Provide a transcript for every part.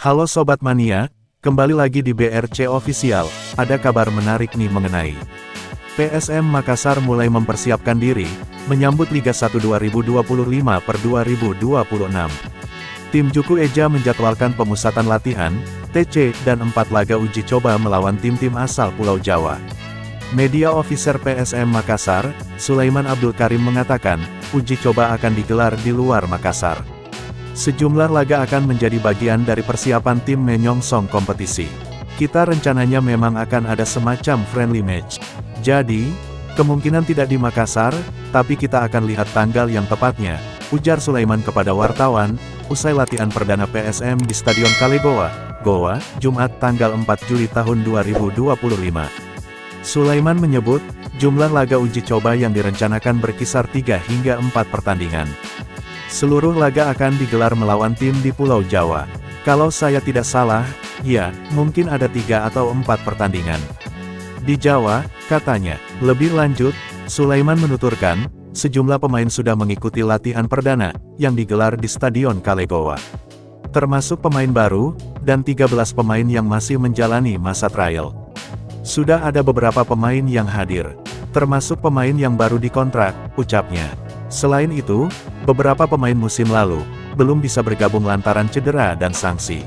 Halo Sobat Mania, kembali lagi di BRC Official. Ada kabar menarik nih mengenai PSM Makassar mulai mempersiapkan diri, menyambut Liga 1 2025 per 2026. Tim Juku Eja menjadwalkan pemusatan latihan, TC, dan 4 laga uji coba melawan tim-tim asal Pulau Jawa. Media officer PSM Makassar, Sulaiman Abdul Karim mengatakan, uji coba akan digelar di luar Makassar. Sejumlah laga akan menjadi bagian dari persiapan tim menyongsong kompetisi. Kita rencananya memang akan ada semacam friendly match. Jadi, kemungkinan tidak di Makassar, tapi kita akan lihat tanggal yang tepatnya, ujar Sulaiman kepada wartawan, usai latihan perdana PSM di Stadion Kalegowa, Goa, Jumat tanggal 4 Juli tahun 2025. Sulaiman menyebut, jumlah laga uji coba yang direncanakan berkisar 3 hingga 4 pertandingan. Seluruh laga akan digelar melawan tim di Pulau Jawa. Kalau saya tidak salah, ya, mungkin ada 3 atau 4 pertandingan di Jawa, katanya. Lebih lanjut, Sulaiman menuturkan, sejumlah pemain sudah mengikuti latihan perdana, yang digelar di Stadion Kalegowa. Termasuk pemain baru, dan 13 pemain yang masih menjalani masa trial. Sudah ada beberapa pemain yang hadir, termasuk pemain yang baru dikontrak, ucapnya. Selain itu, beberapa pemain musim lalu, belum bisa bergabung lantaran cedera dan sanksi.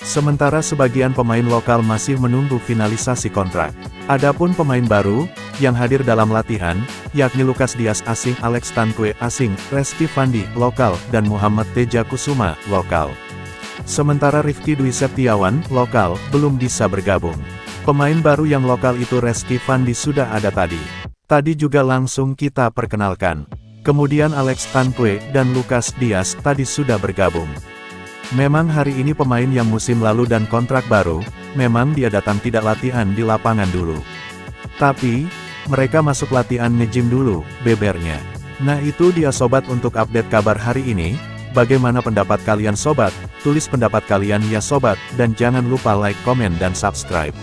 Sementara sebagian pemain lokal masih menunggu finalisasi kontrak. Adapun pemain baru, yang hadir dalam latihan, yakni Lukas Dias asing, Alex Tankwe asing, Reski Fandi lokal, dan Muhammad Teja Kusuma lokal. Sementara Rifki Dwi Septiawan lokal, belum bisa bergabung. Pemain baru yang lokal itu Reski Fandi sudah ada tadi. Tadi juga langsung kita perkenalkan. Kemudian Alex Tankwe dan Lukas Dias tadi sudah bergabung. Memang hari ini pemain yang musim lalu dan kontrak baru, memang dia datang tidak latihan di lapangan dulu. Tapi, mereka masuk latihan nge-gym dulu, bebernya. Nah itu dia sobat untuk update kabar hari ini. Bagaimana pendapat kalian sobat? Tulis pendapat kalian ya sobat, dan jangan lupa like, komen dan subscribe.